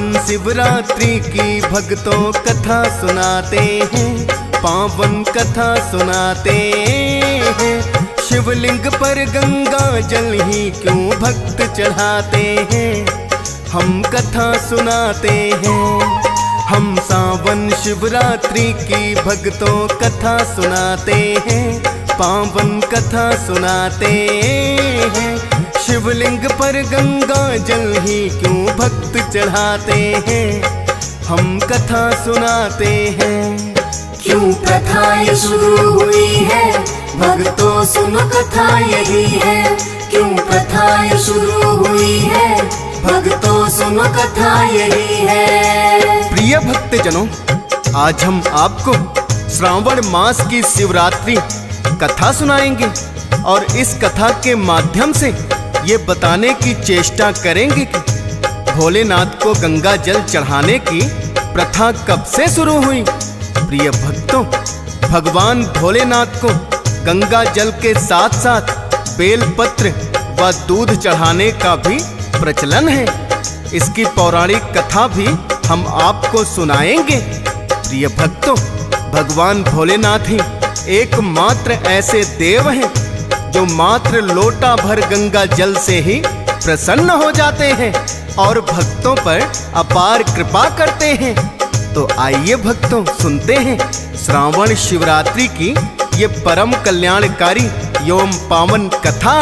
पावन शिवरात्रि की भक्तों कथा सुनाते हैं, पावन कथा सुनाते हैं। शिवलिंग पर गंगा जल ही क्यों भक्त चढ़ाते हैं, हम कथा सुनाते हैं। हम सावन शिवरात्रि की भक्तों कथा सुनाते हैं, पावन कथा सुनाते हैं। शिवलिंग पर गंगा जल ही क्यों भक्त चढ़ाते हैं, हम कथा सुनाते हैं। क्यों प्रथा ये शुरू हुई है, भक्तों सुनो कथा यही है। क्यों प्रथा ये शुरू हुई है, भक्तों सुनो कथा यही है। प्रिय भक्तजनों, आज हम आपको श्रावण मास की शिवरात्रि कथा सुनाएंगे और इस कथा के माध्यम से ये बताने की चेष्टा करेंगे कि भोलेनाथ को गंगा जल चढ़ाने की प्रथा कब से शुरू हुई। प्रिय भक्तों, भगवान भोलेनाथ को गंगा जल के साथ साथ बेलपत्र व दूध चढ़ाने का भी प्रचलन है। इसकी पौराणिक कथा भी हम आपको सुनाएंगे। प्रिय भक्तों, भगवान भोलेनाथ ही एकमात्र ऐसे देव हैं जो मात्र लोटा भर गंगा जल से ही प्रसन्न हो जाते हैं और भक्तों पर अपार कृपा करते हैं। तो आइए भक्तों, सुनते हैं श्रावण शिवरात्रि की ये परम कल्याणकारी एवं पावन कथा।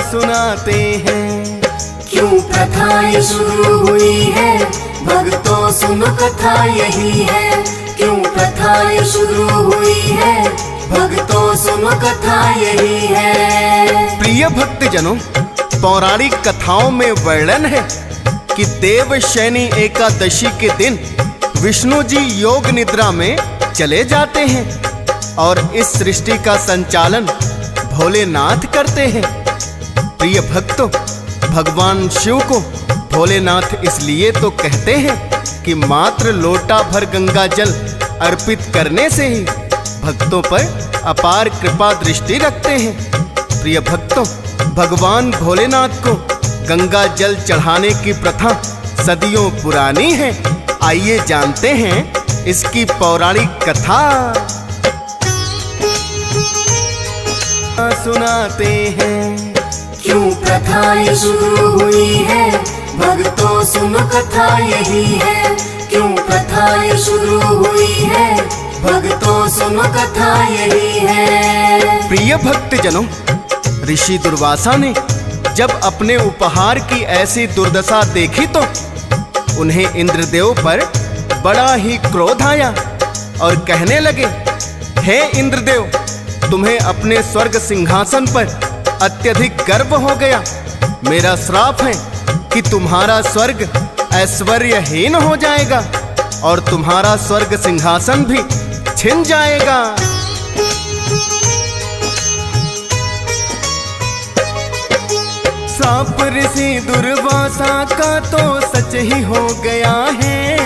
सुनाते हैं। क्यों प्रथा ये शुरू हुई है, भक्तों सुनो कथा यही है। क्यों प्रथा ये शुरू हुई है, भक्तों सुनो कथा यही है। प्रिय भक्तजनों, पौराणिक कथाओं में वर्णन है कि देवशयनी एकादशी के दिन विष्णु जी योग निद्रा में चले जाते हैं और इस सृष्टि का संचालन भोलेनाथ करते हैं। प्रिय भक्तों, भगवान शिव को भोलेनाथ इसलिए तो कहते हैं कि मात्र लोटा भर गंगा जल अर्पित करने से ही भक्तों पर अपार कृपा दृष्टि रखते हैं। प्रिय भक्तों, भगवान भोलेनाथ को गंगा जल चढ़ाने की प्रथा सदियों पुरानी है। आइए जानते हैं इसकी पौराणिक कथा। सुनाते हैं। क्यों प्रथा ये शुरू हुई है, भक्तों सुनो कथा यही है। क्यों प्रथा ये शुरू हुई है, भक्तों सुनो कथा यही है। प्रिय भक्तजनों, ऋषि दुर्वासा ने जब अपने उपहार की ऐसी दुर्दशा देखी तो उन्हें इंद्रदेव पर बड़ा ही क्रोध आया और कहने लगे, हे इंद्रदेव, तुम्हें अपने स्वर्ग सिंहासन पर अत्यधिक गर्व हो गया। मेरा श्राप है कि तुम्हारा स्वर्ग ऐश्वर्यहीन हो जाएगा और तुम्हारा स्वर्ग सिंहासन भी छिन जाएगा। श्राप ऋषि दुर्वासा का तो सच ही हो गया है।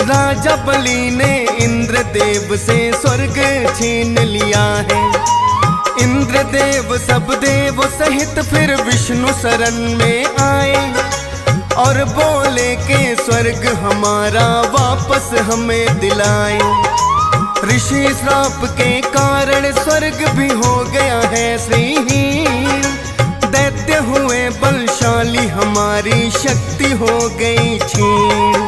राजा बलि ने इंद्रदेव से स्वर्ग छीन लिया है। इंद्रदेव सब देव सहित फिर विष्णु शरण में आए और बोले कि स्वर्ग हमारा वापस हमें दिलाए। ऋषि श्राप के कारण स्वर्ग भी हो गया है श्रीहीन। दैत्य हुए बलशाली, हमारी शक्ति हो गई छीन।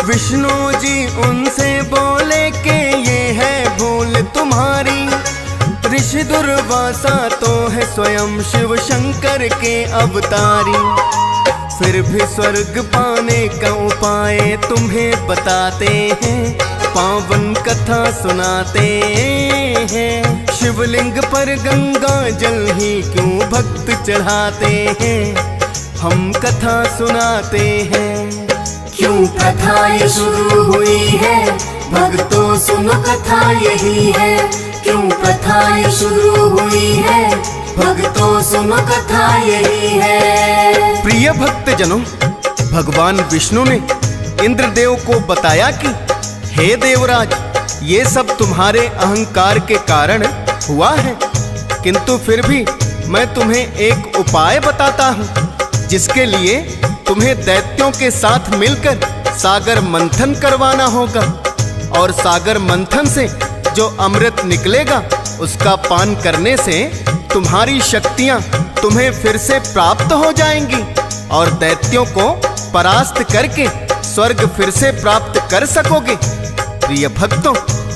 विष्णु जी उनसे बोले कि ये है भूल तुम्हारी। ऋषि दुर्वासा तो है स्वयं शिव शंकर के अवतारी। फिर भी स्वर्ग पाने का उपाय तुम्हें बताते हैं, पावन कथा सुनाते हैं। शिवलिंग पर गंगा जल ही क्यों भक्त चढ़ाते हैं, हम कथा सुनाते हैं। क्यों प्रथा ये शुरू हुई है, भक्तों सुनो कथा यही है। क्यों प्रथा ये शुरू हुई है, भक्तों सुनो कथा यही है। प्रिय भक्तजनों, भगवान विष्णु ने इंद्रदेव को बताया कि हे देवराज, ये सब तुम्हारे अहंकार के कारण हुआ है, किंतु फिर भी मैं तुम्हें एक उपाय बताता हूँ, जिसके लिए तुम्हें दैत्यों के साथ मिलकर सागर मंथन करवाना होगा। और सागर मंथन से जो अमृत निकलेगा उसका पान करने से तुम्हारी शक्तियां तुम्हें फिर से प्राप्त हो जाएंगी और दैत्यों को परास्त करके स्वर्ग फिर से प्राप्त कर सकोगे। प्रिय भक्तों,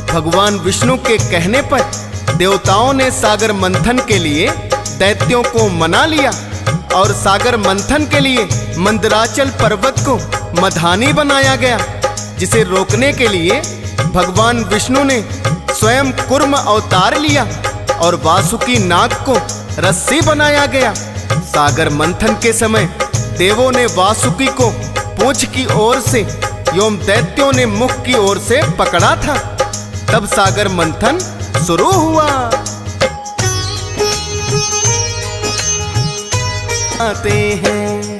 भगवान विष्णु के कहने पर देवताओं ने सागर मंथन के लिए दैत्यों को मना लिया और सागर मंथन के लिए मंदराचल पर्वत को मधानी बनाया गया, जिसे रोकने के लिए भगवान विष्णु ने स्वयं कूर्म अवतार लिया और वासुकी नाग को रस्सी बनाया गया। सागर मंथन के समय देवों ने वासुकी को पूंछ की ओर से एवं दैत्यों ने मुख की ओर से पकड़ा था। तब सागर मंथन शुरू हुआ। आते हैं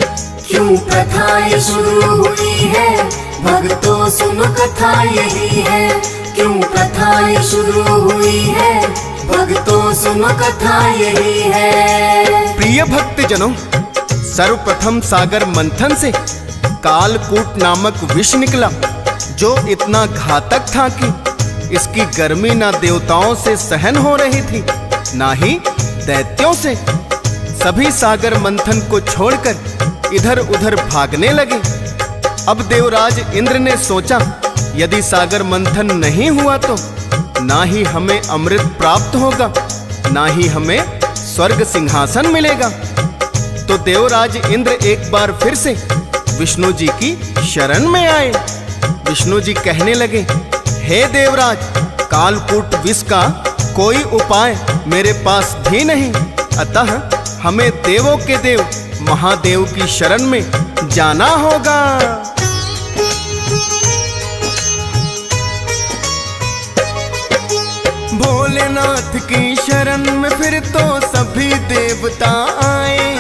क्यों प्रथा ये शुरू हुई है, भक्तों सुनो कथा यही है। क्यों प्रथा ये शुरू हुई है, भक्तों सुनो कथा यही है। प्रिय भक्त जनों, सर्वप्रथम सागर मंथन से कालकूट नामक विष निकला, जो इतना घातक था कि इसकी गर्मी ना देवताओं से सहन हो रही थी, ना ही दैत्यों से। सभी सागर मंथन को छोड़कर इधर उधर भागने लगे। अब देवराज इंद्र ने सोचा, यदि सागर मंथन नहीं हुआ तो ना ही हमें अमृत प्राप्त होगा, ना ही हमें स्वर्ग सिंहासन मिलेगा। तो देवराज इंद्र एक बार फिर से विष्णु जी की शरण में आए। विष्णु जी कहने लगे, हे देवराज, कालकूट विष का कोई उपाय मेरे पास भी नहीं, अतः हमें देवों के देव महादेव की शरण में जाना होगा। भोलेनाथ की शरण में फिर तो सभी देवता आए।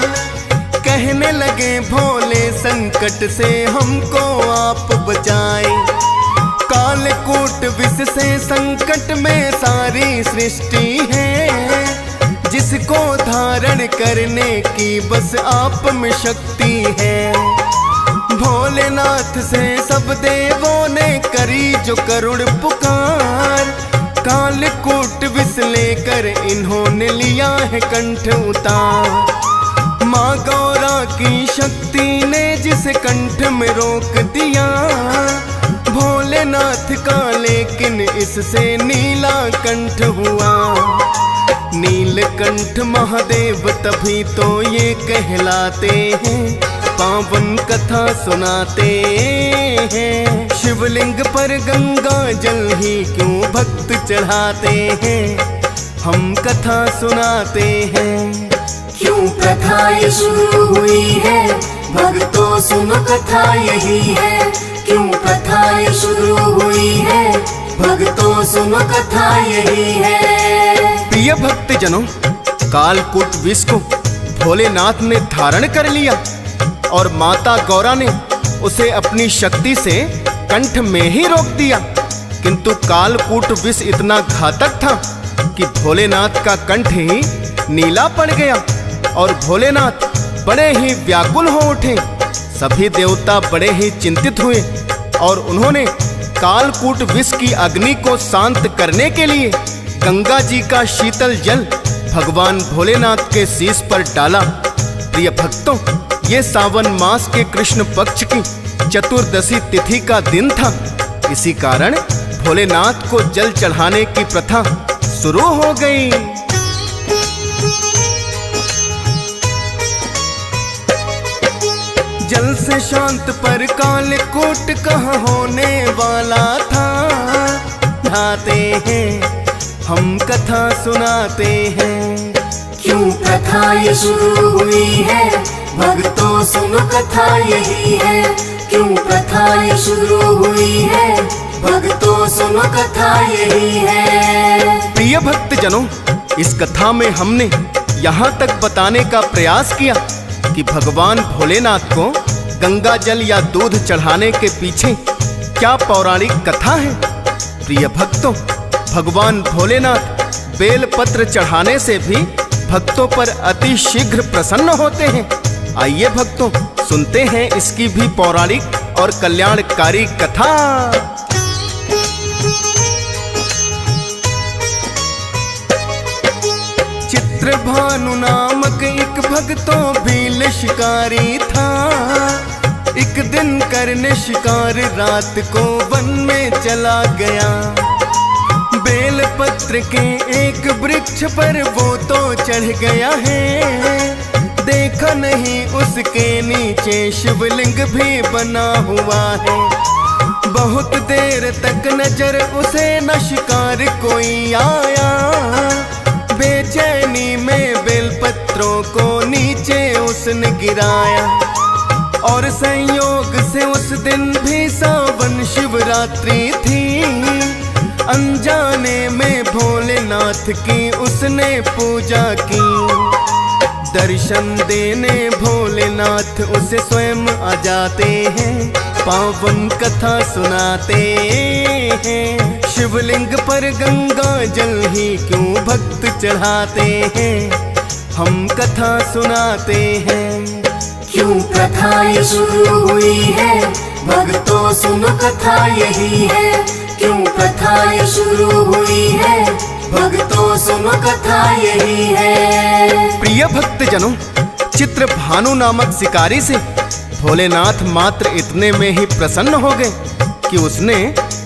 कहने लगे, भोले संकट से हमको आप बचाए। कालकूट विष से संकट में सारी सृष्टि है, जिसको धारण करने की बस आप में शक्ति है। भोलेनाथ से सब देवों ने करी जो करुण पुकार, कालकूट विष लेकर इन्होंने लिया है कंठ उतार। माँ गौरा की शक्ति ने जिसे कंठ में रोक दिया, भोलेनाथ का लेकिन इससे नीला कंठ हुआ। नीलकंठ महादेव तभी तो ये कहलाते हैं, पावन कथा सुनाते हैं। शिवलिंग पर गंगा जल ही क्यों भक्त चढ़ाते हैं, हम कथा सुनाते हैं। क्यों प्रथा ये शुरू हुई है, भक्तों सुनो कथा यही है। क्यों प्रथा ये शुरू हुई है, भक्तों सुनो कथा यही है। प्रिय भक्त जनों, कालकूट विष को भोलेनाथ ने धारण कर लिया और माता गौरा ने उसे अपनी शक्ति से कंठ में ही रोक दिया। किंतु कालकूट विष इतना घातक था कि भोलेनाथ का कंठ ही नीला पड़ गया और भोलेनाथ बड़े ही व्याकुल हो उठे। सभी देवता बड़े ही चिंतित हुए और उन्होंने कालकूट विष की अग्नि को शांत करने के लिए गंगा जी का शीतल जल भगवान भोलेनाथ के शीश पर डाला। प्रिय भक्तों, ये सावन मास के कृष्ण पक्ष की चतुर्दशी तिथि का दिन था। इसी कारण भोलेनाथ को जल चढ़ाने की प्रथा शुरू हो गई। जल से शांत पर कालकूट कहाँ होने वाला था। ढाते हैं हम कथा सुनाते हैं। क्यों प्रथा ये शुरू हुई है, भक्तों सुनो कथा यही है। क्यों प्रथा ये शुरू हुई है, भक्तों सुनो कथा यही है। प्रिय भक्त जनों, इस कथा में हमने यहाँ तक बताने का प्रयास किया कि भगवान भोलेनाथ को गंगा जल या दूध चढ़ाने के पीछे क्या पौराणिक कथा है। प्रिय भक्तों, भगवान भोलेनाथ बेल पत्र चढ़ाने से भी भक्तों पर अति शीघ्र प्रसन्न होते हैं। आइए भक्तों, सुनते हैं इसकी भी पौराणिक और कल्याणकारी कथा। चित्रभानु नामक एक भक्तों भील शिकारी था। एक दिन करने शिकार रात को वन में चला गया। बेल पत्र के एक वृक्ष पर वो तो चढ़ गया है, देखा नहीं उसके नीचे शिवलिंग भी बना हुआ है। बहुत देर तक नजर उसे न शिकार कोई आया। बेचैनी में बेलपत्रों को नीचे उसने गिराया। और संयोग से उस दिन भी सावन शिवरात्रि थी। अनजाने में भोलेनाथ की उसने पूजा की। दर्शन देने भोलेनाथ उसे स्वयं आ जाते हैं, पावन कथा सुनाते हैं। शिवलिंग पर गंगा जल ही क्यों भक्त चढ़ाते हैं, हम कथा सुनाते हैं। क्यों प्रथा ये शुरू हुई है, भक्तों सुनो कथा यही है। क्यों प्रथा ये शुरू हुई है, भक्तों सुनो कथा यही है। प्रिय भक्तजनों, चित्रभानु नामक शिकारी से भोलेनाथ मात्र इतने में ही प्रसन्न हो गए कि उसने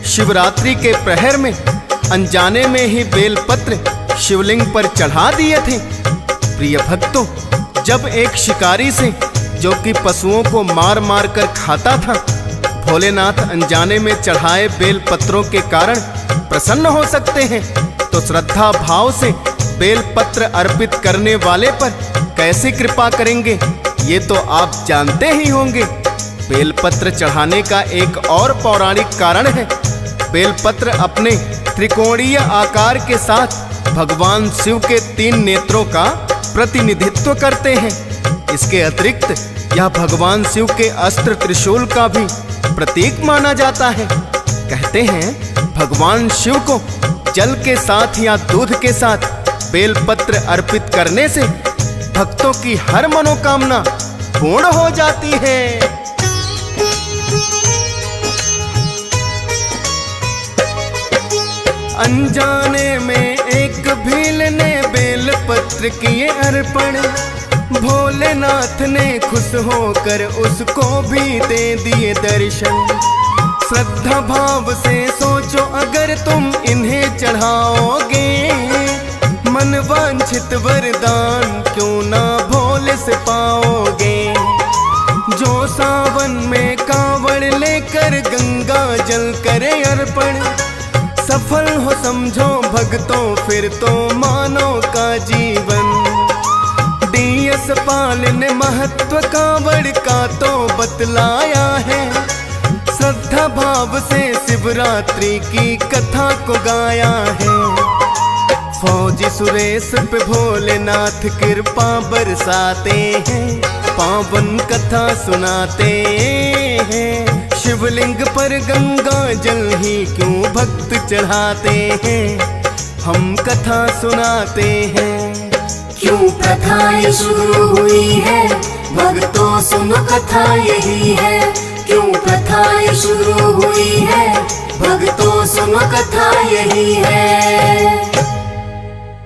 शिवरात्रि के प्रहर में अनजाने में ही बेलपत्र शिवलिंग पर चढ़ा दिए थे। प्रिय भक्तों, जब एक शिकारी से जो कि पशुओं को मार मार कर खाता था, भोलेनाथ अनजाने में चढ़ाए बेल पत्रों के कारण प्रसन्न हो सकते हैं, तो श्रद्धा भाव से बेल पत्र अर्पित करने वाले पर कैसे कृपा करेंगे, ये तो आप जानते ही होंगे। बेलपत्र चढ़ाने का एक और पौराणिक कारण है। बेलपत्र अपने त्रिकोणीय आकार के साथ भगवान शिव के 3 नेत्रों का प्रतिनिधित्व करते हैं। इसके अतिरिक्त यह भगवान शिव के अस्त्र त्रिशूल का भी प्रतीक माना जाता है। कहते हैं भगवान शिव को जल के साथ या दूध के साथ बेलपत्र अर्पित करने से भक्तों की हर मनोकामना पूर्ण हो जाती है। अनजाने में एक भील ने बेलपत्र किए अर्पण। भोलेनाथ ने खुश होकर उसको भी दे दिए दर्शन। श्रद्धा भाव से सोचो अगर तुम इन्हें चढ़ाओगे, मन वांछित वरदान क्यों ना भोले से पाओगे। जो सावन में कांवड़ लेकर गंगा जल करे अर्पण, सफल हो समझो भक्तों फिर तो मानो का जीवन। डीएस पाल ने महत्व कांवड़ का तो बतलाया है। श्रद्धा भाव से शिवरात्रि की कथा को गाया है। फौजी सुरेश पे भोलेनाथ कृपा बरसाते हैं, पावन कथा सुनाते हैं। शिवलिंग पर गंगा जल ही क्यों भक्त चढ़ाते हैं, हम कथा सुनाते हैं। क्यों प्रथा ये शुरू हुई है, भक्तों सुनो कथा यही है। क्यों प्रथा ये शुरू हुई है, भक्तों सुनो कथा यही है।